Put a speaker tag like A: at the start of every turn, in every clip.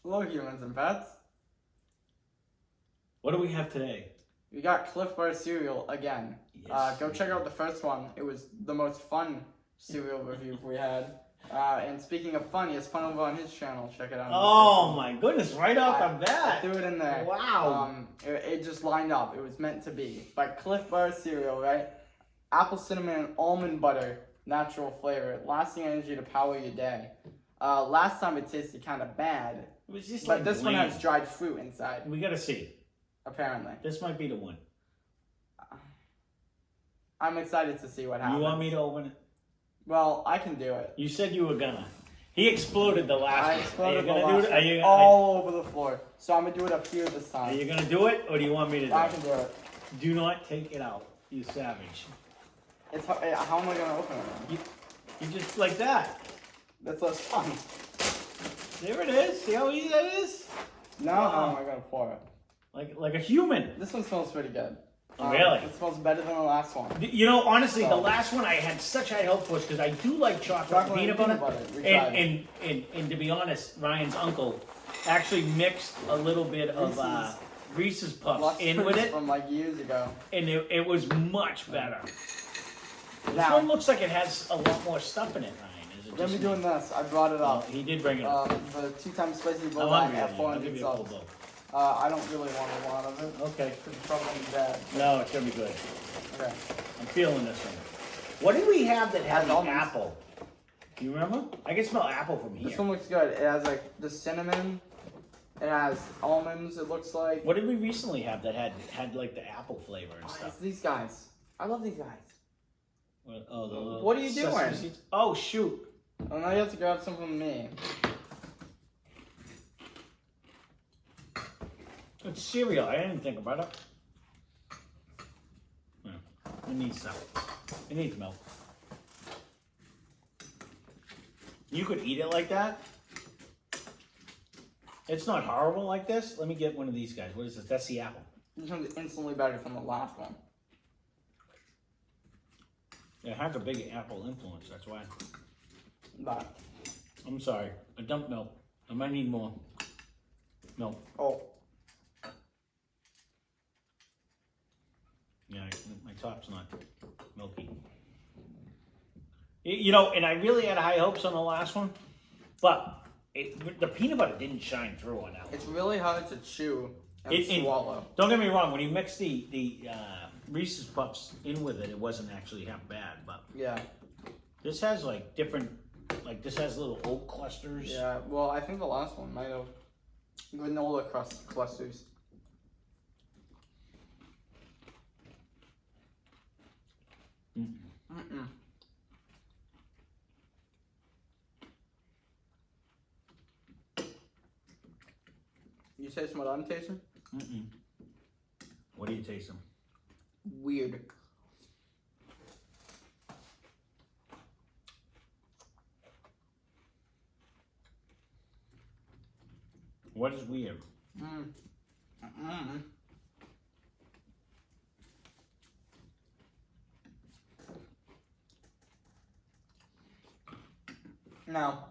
A: Hello, humans and pets.
B: What do we have today?
A: We got Clif Bar cereal again.
B: Yes.
A: Go check out the first one. It was the most fun cereal review we had. And speaking of fun, he has fun over on his channel. Check it out.
B: Oh my goodness! Right off the bat.
A: I threw it in there.
B: Wow.
A: It just lined up. It was meant to be. But Clif Bar cereal, right? Apple cinnamon and almond butter, natural flavor, lasting energy to power your day. Last time it tasted kind of bad.
B: It was just
A: but
B: like
A: this
B: bland.
A: one has dried fruit inside.
B: We gotta see.
A: Apparently.
B: This might be the one.
A: I'm excited to see what happens.
B: You want me to open it?
A: Well, I can do it.
B: You said you were gonna. He exploded the last one.
A: I exploded
B: Are you
A: the
B: gonna
A: last
B: do it?
A: one all over the floor. So I'm going to do it up here this time.
B: Are you gonna do it, or do you want me to do
A: I
B: it?
A: can do it.
B: Do not take it out, you savage.
A: It's how am I going to open it?
B: You just like that.
A: That's less fun.
B: There it is. See how easy that is?
A: Now how am I going to pour it?
B: Like a human.
A: This one smells pretty good.
B: Really?
A: It smells better than the last one.
B: You know, honestly, the last one I had such high hope for because I do like chocolate and peanut butter. And to be honest, Ryan's uncle actually mixed a little bit of Reese's Puffs in with it.
A: From like years ago.
B: And it was much better. This
A: Now,
B: one looks like it has a lot more stuff in it, Ryan. Is it
A: we're going to
B: just
A: be doing this. I brought it up.
B: He did bring it up.
A: For the 2-time spicy
B: I'm
A: bulldog
B: hungry.
A: at
B: I'll
A: 400
B: give you a full
A: subs.
B: bowl.
A: I don't really want a lot of it.
B: Okay.
A: Because it's probably going to be bad.
B: No, it's gonna be good.
A: Okay.
B: I'm feeling this one. What did we have that had the
A: almonds.
B: apple? Do you remember? I can smell apple from here.
A: This one looks good. It has like the cinnamon. It has almonds. It looks like.
B: What did we recently have that had like the apple flavor and
A: It's
B: stuff?
A: these guys. I love these guys.
B: What
A: are you
B: sesame
A: doing?
B: seeds? Oh shoot!
A: Well, now you have to grab some from me.
B: It's cereal. I didn't think about it. Yeah. It needs stuff. It needs milk. You could eat it like that. It's not horrible like this. Let me get one of these guys. What is this? That's the apple.
A: This one's instantly better from the last one.
B: It has a big apple influence. That's why.
A: But.
B: I'm sorry. I dumped milk. I might need more milk.
A: Oh.
B: Yeah, my top's not milky. You know, and I really had high hopes on the last one, but the peanut butter didn't shine through on that one.
A: It's really hard to chew and swallow.
B: Don't get me wrong, when you mix the Reese's Puffs in with it, it wasn't actually half bad, but
A: Yeah.
B: this has like different, like this has little oat clusters.
A: Yeah. Well, I think the last one might have granola clusters. Mm-mm. You taste what I'm tasting?
B: Mm-mm. What are you tasting?
A: Weird.
B: What is weird?
A: Now,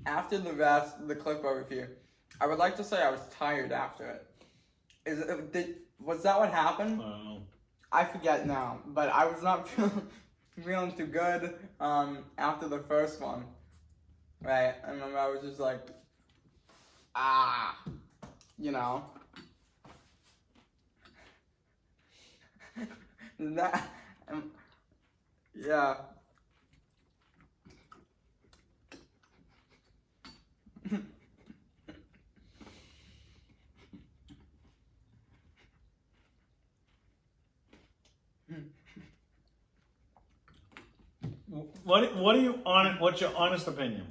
A: after the Clif Bar review, I would like to say I was tired after it. Was that what happened? I forget now, but I was not feeling too good after the first one. Right? I remember I was just like, you know. That, yeah.
B: What are you on? What's your honest opinion?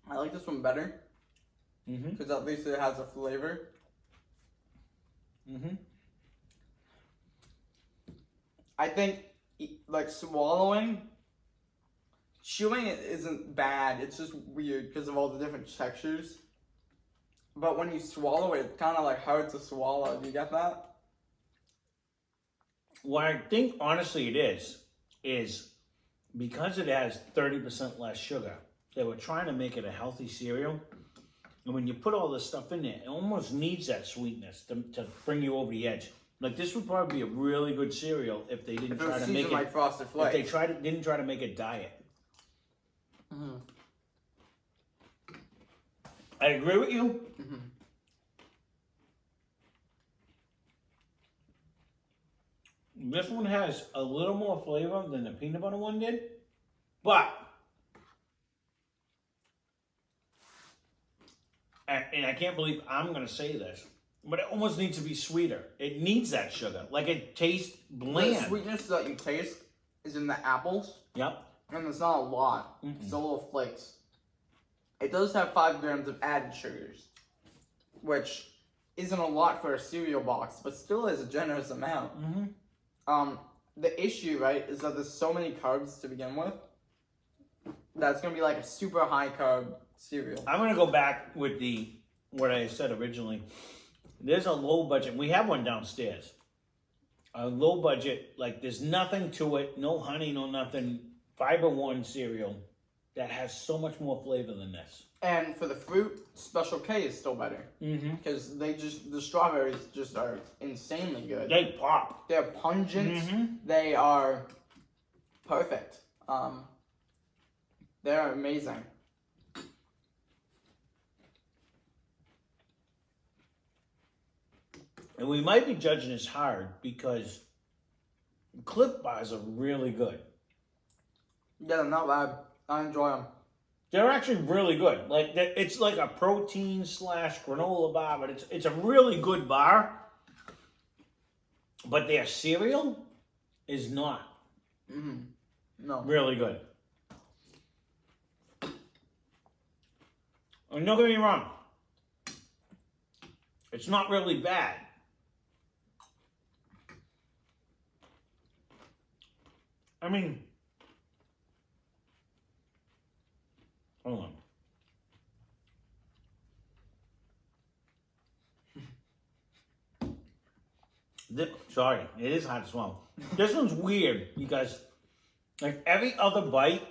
A: I like this one better because at least it has a flavor. I think like chewing it isn't bad. It's just weird because of all the different textures. But when you swallow it, it's kind of like hard to swallow. Do you get that?
B: what I think honestly it is because it has 30% less sugar, they were trying to make it a healthy cereal. And when you put all this stuff in there, it almost needs that sweetness to bring you over the edge. Like this would probably be a really good cereal if they didn't try to make it
A: like Frosted Flakes.
B: If they didn't try to make it diet.
A: Mm-hmm.
B: I agree with you.
A: Mm-hmm.
B: This one has a little more flavor than the peanut butter one did, but and I can't believe I'm going to say this, but it almost needs to be sweeter. It needs that sugar. Like it tastes bland.
A: The sweetness that you taste is in the apples.
B: Yep.
A: And it's not a lot.
B: Mm-mm.
A: It's a little flakes. It does have 5 grams of added sugars, which isn't a lot for a cereal box, but still is a generous amount.
B: Mm-hmm.
A: The issue, right, is that there's so many carbs to begin with. That's going to be like a super high carb cereal.
B: I'm going to go back with what I said originally. There's a low budget. We have one downstairs. A low budget, like there's nothing to it, no honey, no nothing. Fiber One cereal that has so much more flavor than this.
A: And for the fruit, Special K is still better. Because the strawberries just are insanely good.
B: They pop.
A: They're pungent. They are perfect. They're amazing.
B: And we might be judging this hard because Clif bars are really good.
A: Yeah, they're not bad. I enjoy them.
B: They're actually really good. Like it's like a protein / granola bar, but it's a really good bar. But their cereal is not.
A: No.
B: Really good. And don't get me wrong. It's not really bad. I mean, hold on. Sorry, it is hard to swallow. This one's weird because, like every other bite,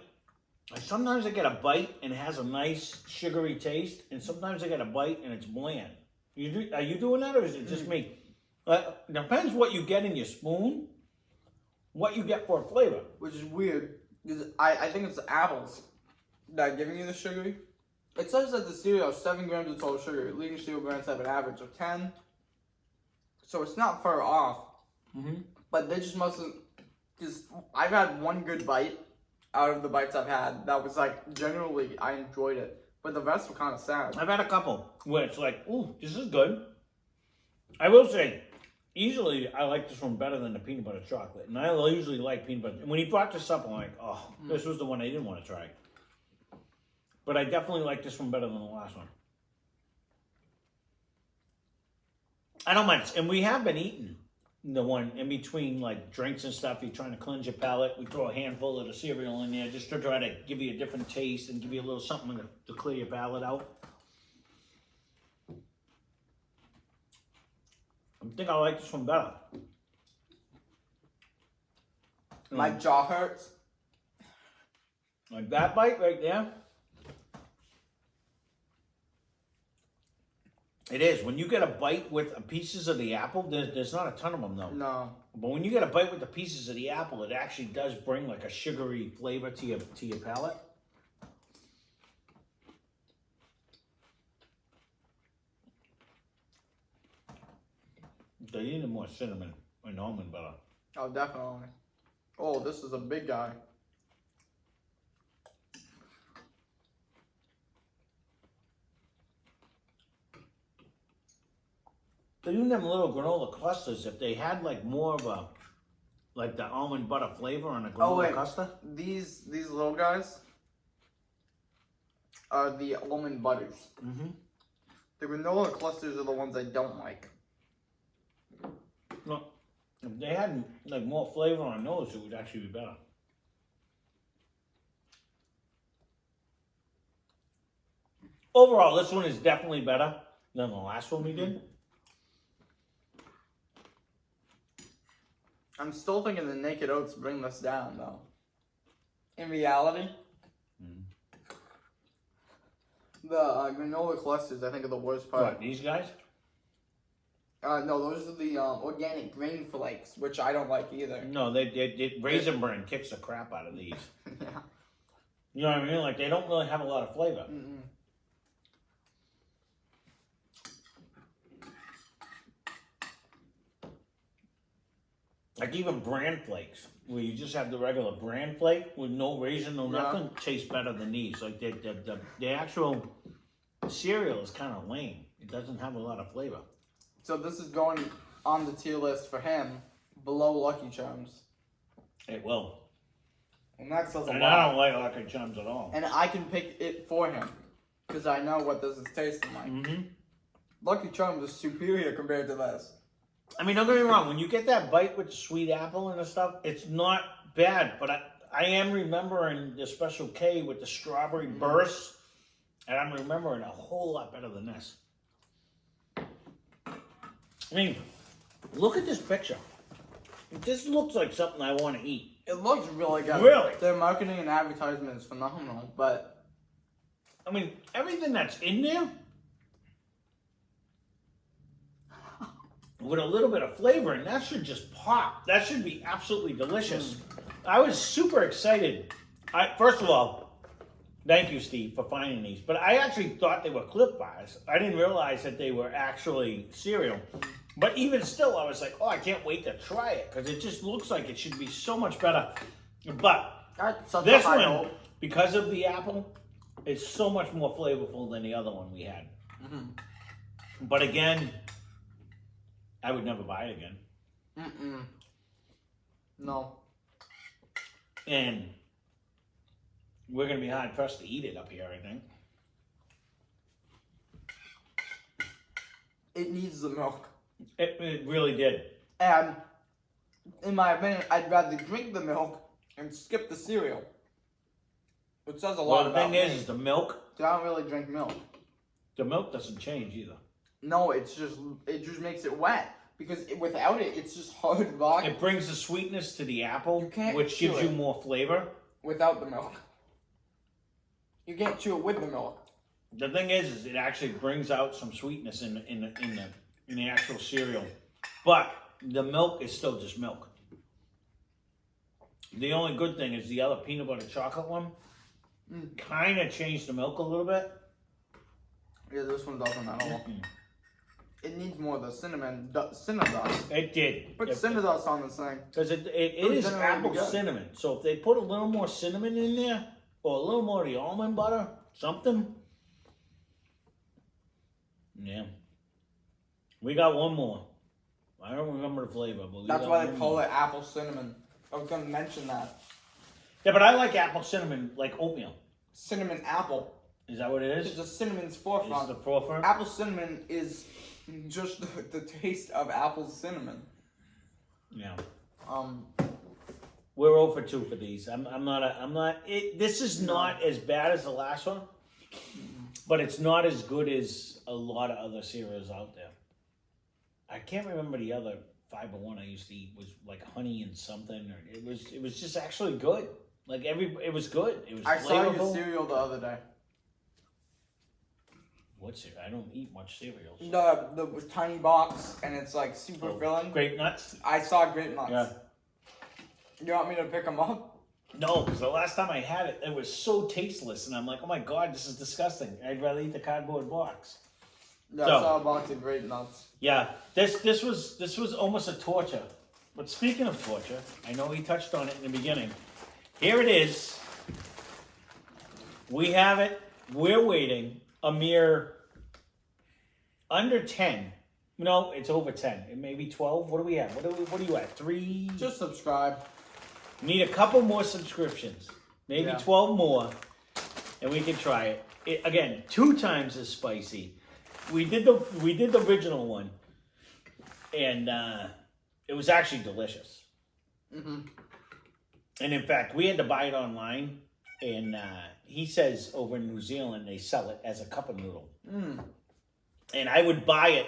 B: sometimes I get a bite and it has a nice sugary taste, and sometimes I get a bite and it's bland. Are you doing that, or is it just me? Depends what you get in your spoon, what you get for a flavor.
A: Which is weird, because I think it's the apples that are giving you the sugary. It says that the cereal has 7 grams of total sugar. Leading cereal brands have an average of 10. So it's not far off. But they just mustn't, because I've had one good bite out of the bites I've had that was like, generally, I enjoyed it. But the rest were kind of sad.
B: I've had a couple where it's like, ooh, this is good. I will say, easily, I like this one better than the peanut butter chocolate. And I usually like peanut butter. And when he brought this up, I'm like, oh, this was the one I didn't want to try. But I definitely like this one better than the last one. I don't mind it. And we have been eating the one in between, like, drinks and stuff. You're trying to cleanse your palate. We throw a handful of the cereal in there just to try to give you a different taste and give you a little something to clear your palate out. I think I like this one better.
A: My jaw hurts.
B: Like that bite right there. It is. When you get a bite with pieces of the apple, there's not a ton of them though.
A: No.
B: But when you get a bite with the pieces of the apple, it actually does bring like a sugary flavor to your palate. They needed more cinnamon and almond butter.
A: Oh, definitely. Oh, this is a big guy.
B: Even them little granola clusters, if they had like more of a, like the almond butter flavor on a granola cluster.
A: These little guys are the almond butters. The granola clusters are the ones I don't like.
B: No, if they had like more flavor on those, it would actually be better. Overall, this one is definitely better than the last one we did.
A: I'm still thinking the naked oats bring this down, though. In reality, the granola clusters, I think, are the worst part.
B: What, these guys?
A: No, those are the organic grain flakes, which I don't like either.
B: No, Raisin Bran kicks the crap out of these.
A: Yeah.
B: You know what I mean? Like, they don't really have a lot of flavor.
A: Mm-mm.
B: Like even bran flakes, where you just have the regular bran flake with no raisin, no nothing, tastes better than these. Like the actual cereal is kind of lame. It doesn't have a lot of flavor.
A: So this is going on the tier list for him, below Lucky Charms.
B: It will.
A: And that says a lot.
B: And I don't like Lucky Charms at all.
A: And I can pick it for him, because I know what this is tasting like.
B: Mm-hmm.
A: Lucky Charms is superior compared to this.
B: I mean, don't get me wrong. When you get that bite with the sweet apple and the stuff, it's not bad. But I am remembering the Special K with the strawberry burst, and I'm remembering a whole lot better than this. I mean, look at this picture. This looks like something I want to eat.
A: It looks really good.
B: Really?
A: Their marketing and advertisement is phenomenal, but...
B: I mean, everything that's in there, with a little bit of flavor, and that should just pop. That should be absolutely delicious. I was super excited. First of all, thank you, Steve, for finding these. But I actually thought they were Clif bars. I didn't realize that they were actually cereal. But even still, I was like, oh, I can't wait to try it, because it just looks like it should be so much better. But this one, because of the apple, is so much more flavorful than the other one we had. Mm-hmm. But again, I would never buy it again.
A: Mm-mm. No.
B: And we're going to be hard pressed to eat it up here, I think.
A: It needs the milk.
B: It really did.
A: And, in my opinion, I'd rather drink the milk and skip the cereal. Which says a lot about me.
B: The thing is the milk.
A: I don't really drink milk.
B: The milk doesn't change either.
A: No, it just makes it wet. Because without it, it's just hard vodka.
B: It brings the sweetness to the apple,
A: which
B: gives you more flavor.
A: Without the milk. You can't chew it with the milk.
B: The thing is it actually brings out some sweetness in the actual cereal. But the milk is still just milk. The only good thing is the other peanut butter chocolate one kind of changed the milk a little bit.
A: Yeah, this one doesn't at all. It needs more of the cinnamon dust.
B: It did.
A: Put cinnadust on this thing.
B: Because it is apple cinnamon. So if they put a little more cinnamon in there, or a little more of the almond butter, something. Yeah. We got one more. I don't remember the flavor, but
A: that's why they call it apple cinnamon. I was going to mention that.
B: Yeah, but I like apple cinnamon like oatmeal.
A: Cinnamon apple.
B: Is that what it is?
A: It's the cinnamon's forefront.
B: It's the forefront?
A: Apple cinnamon is just the taste of apple cinnamon.
B: Yeah. We're 0 for 2 for these. This is not as bad as the last one, but it's not as good as a lot of other cereals out there. I can't remember the other fiber one I used to eat was like honey and something, or it was just actually good. Like it was good. It was
A: I
B: flavorful.
A: saw your cereal the other day.
B: What cereal? I don't eat much cereals.
A: The tiny box, and it's like super filling.
B: Grape nuts?
A: I saw grape nuts.
B: Yeah.
A: You want me to pick them up?
B: No, because the last time I had it, it was so tasteless, and I'm like, oh my god, this is disgusting. I'd rather eat the cardboard box.
A: Yeah, I saw a box of grape nuts.
B: Yeah, this was almost a torture. But speaking of torture, I know he touched on it in the beginning. Here it is. We have it. We're waiting. A mere under 10. No, it's over 10. It may be 12. What do we have? What are you at? 3?
A: Just subscribe.
B: Need a couple more subscriptions. Maybe 12 more. And we can try it. Again, 2 times as spicy. We did the original one. And it was actually delicious. Mm-hmm. And in fact, we had to buy it online. And he says over in New Zealand they sell it as a cup of noodle. And I would buy it.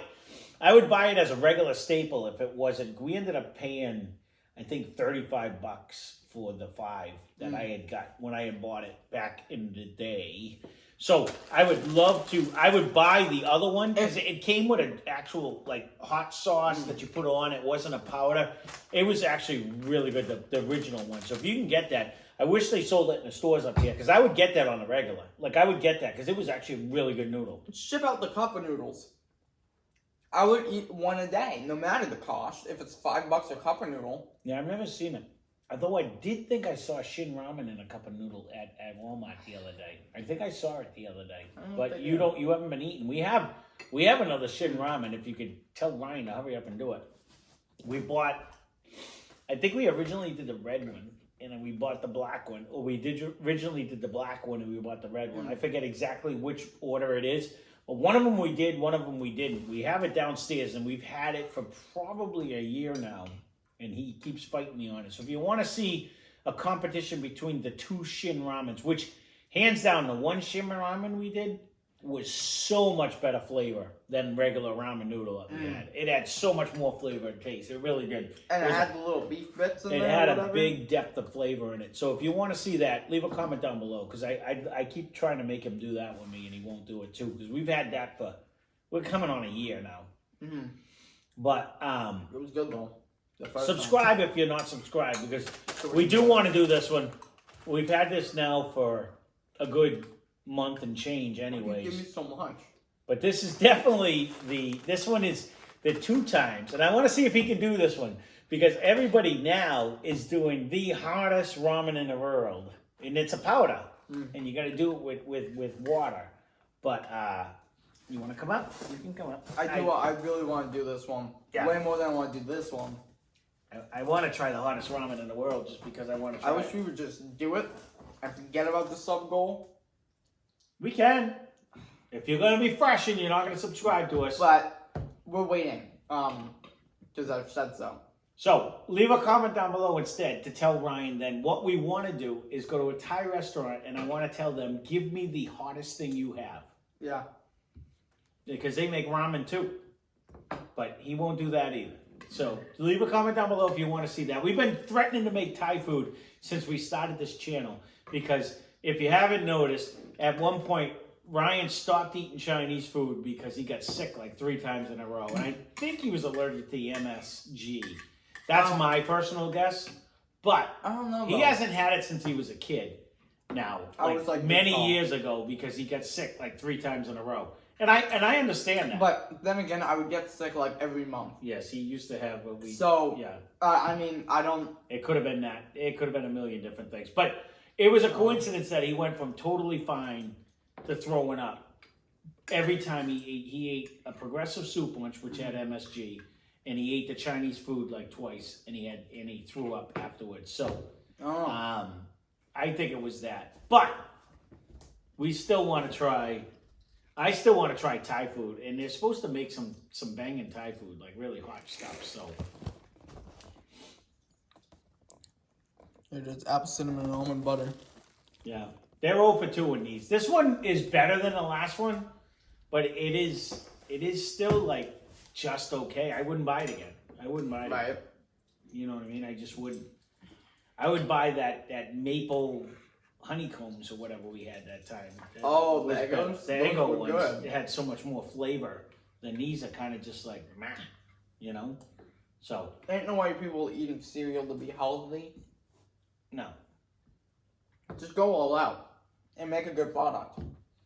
B: I would buy it as a regular staple if it wasn't. We ended up paying, I think $35 for the 5 that I had got when I had bought it back in the day. So I would love to. I would buy the other one because it came with an actual like hot sauce that you put on. It wasn't a powder. It was actually really good, the original one. So if you can get that, I wish they sold it in the stores up here because I would get that on the regular. Like I would get that because it was actually a really good noodle.
A: Ship out the cup of noodles. I would eat one a day, no matter the cost. If it's $5 a cup of noodle.
B: Yeah, I've never seen it. Although I did think I saw Shin Ramen in a cup of noodle at Walmart the other day. I think I saw it the other day. But you haven't been eating. We have another Shin Ramen if you could tell Ryan to hurry up and do it. We bought, I think we originally did the red one and then we bought the black one. Or originally did the black one and we bought the red one. I forget exactly which order it is. But one of them we did, one of them we didn't. We have it downstairs and we've had it for probably a year now. And he keeps fighting me on it. So if you want to see a competition between the 2 Shin Ramens, which hands down, the 1 Shin Ramen we did was so much better flavor than regular ramen noodle that we had. It had so much more flavor and taste. It really did.
A: And it had the little beef bits in there.
B: It had a big depth of flavor in it. So if you want to see that, leave a comment down below because I keep trying to make him do that with me and he won't do it too because we've had that we're coming on a year now. But
A: it was good though.
B: Subscribe if you're not subscribed because we do want to do this one. We've had this now for a good month and change anyways.
A: Give me so much.
B: But this is definitely this one is the 2 times. And I want to see if he can do this one because everybody now is doing the hardest ramen in the world. And it's a powder. And you got to do it with water. But you want to come up? You can come up.
A: I really want to do this one. Yeah. Way more than I want to do this one.
B: I want to try the hottest ramen in the world just because I want to try
A: it. I wish we would just do it and forget about the sub goal.
B: We can. If you're going to be fresh and you're not going to subscribe to us.
A: But we're waiting. Because I've said so.
B: So, leave a comment down below instead to tell Ryan then what we want to do is go to a Thai restaurant and I want to tell them, give me the hottest thing you have.
A: Yeah.
B: Because they make ramen too. But he won't do that either. So, leave a comment down below if you want to see that. We've been threatening to make Thai food since we started this channel. Because if you haven't noticed, at one point, Ryan stopped eating Chinese food because he got sick like 3 times in a row. And I think he was allergic to the MSG. That's my personal guess. But
A: I don't know,
B: he hasn't had it since he was a kid now.
A: Like
B: many years ago because he got sick like 3 times in a row. And I understand that.
A: But then again, I would get sick like every month.
B: Yes, he used to have what we...
A: So,
B: yeah.
A: I mean, I don't...
B: It could have been that. It could have been a million different things. But it was a coincidence that he went from totally fine to throwing up. Every time he ate a progressive soup lunch, which had MSG, and he ate the Chinese food like twice, and he threw up afterwards. So, I think it was that. But we still want to try... I still want to try Thai food, and they're supposed to make some banging Thai food, like really hot stuff, so.
A: It's apple cinnamon and almond butter.
B: Yeah, they're 0 for 2 in these. This one is better than the last one, but it is still like just okay. I wouldn't buy it again. I wouldn't buy it again. You know what I mean? I just wouldn't. I would buy that maple honeycombs or whatever we had that time.
A: The Eggo?
B: The Eggo ones. It had so much more flavor than these are kind of just like, meh, you know? So.
A: Ain't no way people eating cereal to be healthy.
B: No.
A: Just go all out and make a good product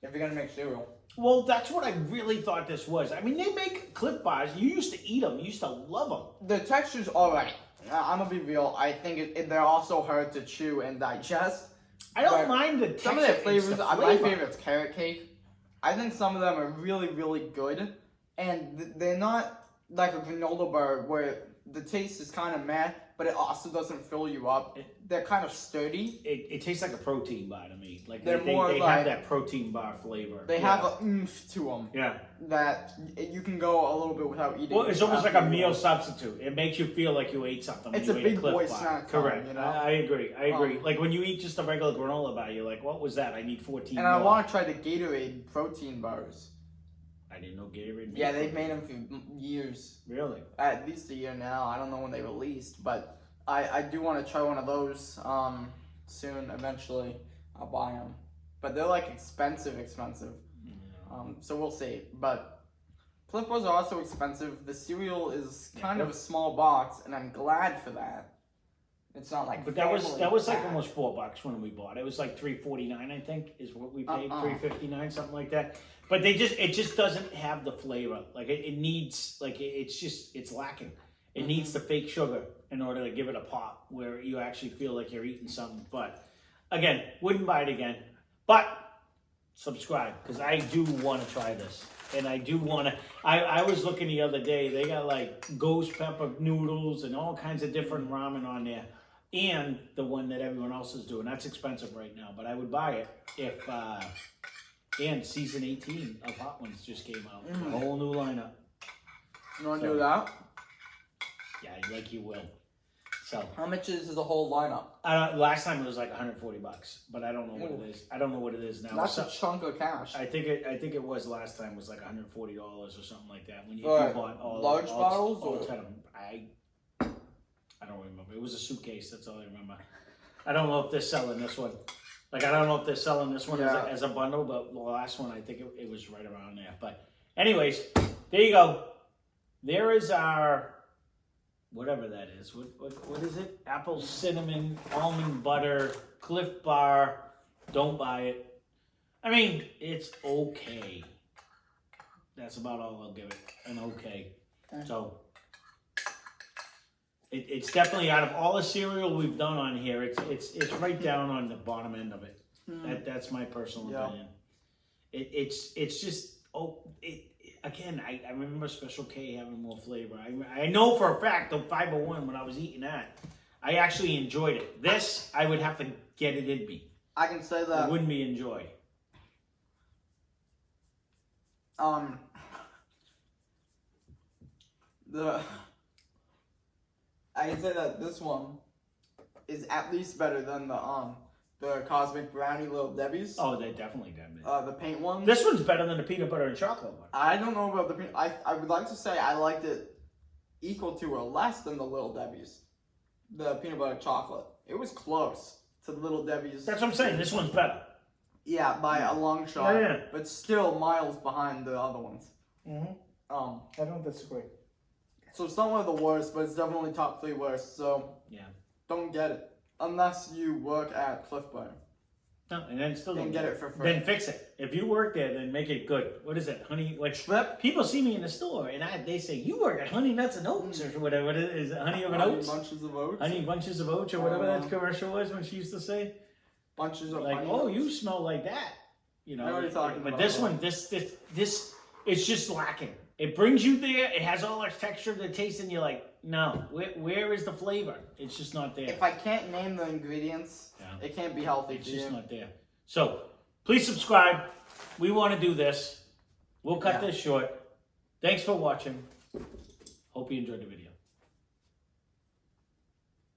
A: if you're going to make cereal.
B: Well, that's what I really thought this was. I mean, they make Clif bars. You used to eat them. You used to love them.
A: The texture's alright. I'm going to be real. I think they're also hard to chew and digest.
B: I don't mind the texture.
A: Some of their flavors, my favorite's carrot cake. I think some of them are really, really good. And they're not like a granola bar where the taste is kind of meh, but it also doesn't fill you up. They're kind of sturdy.
B: It tastes like a protein bar to me. Like
A: they
B: have that protein bar flavor.
A: They have a oomph to them.
B: Yeah.
A: That you can go a little bit without eating.
B: Well, it's almost like a meal substitute. It makes you feel like you ate something.
A: It's a big boy snack.
B: Correct.
A: You know?
B: I agree. Like when you eat just a regular granola bar, you're like, what was that? I need 14
A: And
B: more.
A: I want to try the Gatorade protein bars.
B: I didn't know Gatorade.
A: Yeah, they've made them for years.
B: Really?
A: At least a year now. I don't know when they released, but I do want to try one of those soon. Eventually, I'll buy them, but they're like expensive. So we'll see. But Clif Bars are also expensive. The cereal is kind of a small box, and I'm glad for that. It's not like.
B: But that was like almost $4 when we bought it. It was like $3.49, I think, is what we paid. $3.59, something like that. But it just doesn't have the flavor. Like it needs, like it's lacking. It needs the fake sugar in order to give it a pop where you actually feel like you're eating something. But again, wouldn't buy it again. But subscribe, because I do want to try this. And I do want to, I was looking the other day, they got like ghost pepper noodles and all kinds of different ramen on there. And the one that everyone else is doing. That's expensive right now, but I would buy it if, and season 18 of Hot Ones just came out. A whole new lineup.
A: You want to do that?
B: Yeah, like you will. So
A: how much is the whole lineup?
B: Last time it was like $140, but I don't know what it is. I don't know what it is now.
A: That's a chunk of cash.
B: I think it was last time was like $140 or something like that. When you bought all
A: large bottles
B: all I don't remember. It was a suitcase. That's all I remember. I don't know if they're selling this one. Like, I don't know if they're selling this one as a bundle, but the last one, I think it was right around there. But anyways, there you go. There is our, whatever that is. What is it? Apple cinnamon, almond butter, Clif Bar. Don't buy it. I mean, it's okay. That's about all I'll give it. An okay. So it's definitely, out of all the cereal we've done on here, it's right down on the bottom end of it. That's my personal opinion. It's just again, I remember Special K having more flavor. I know for a fact the 501 when I was eating that, I actually enjoyed it. This I would have to get it in me.
A: I can say that.
B: It wouldn't be enjoy.
A: I can say that this one is at least better than the Cosmic Brownie Little Debbie's.
B: Oh, they definitely did.
A: The paint one.
B: This one's better than the peanut butter and chocolate one.
A: I don't know about the peanut. I would like to say I liked it equal to or less than the Little Debbie's. The peanut butter chocolate. It was close to the Little Debbie's.
B: That's what I'm saying. This one's better.
A: Yeah, by a long shot.
B: Yeah.
A: But still miles behind the other ones.
B: I don't disagree.
A: So it's not one of the worst, but it's definitely top 3 worst. So don't get it unless you work at Clif Bar.
B: No, and then still don't
A: get it for free.
B: Then fix it. If you work there, then make it good. What is it, honey? Like people see me in the store and they say you work at Honey Nuts and Oats or whatever. What is it? Honey of an Oats?
A: Bunches of Oats.
B: Honey Bunches of Oats or whatever that commercial was when she used to say.
A: Bunches of
B: like,
A: honey
B: oh,
A: nuts.
B: you smell like that. You know.
A: I know what you're talking
B: but
A: about.
B: this one, this, it's just lacking. It brings you there. It has all that texture, the taste, and you're like, no, where is the flavor? It's just not there.
A: If I can't name the ingredients, it can't be healthy.
B: It's just not there. So please subscribe. We want to do this. We'll cut this short. Thanks for watching. Hope you enjoyed the video.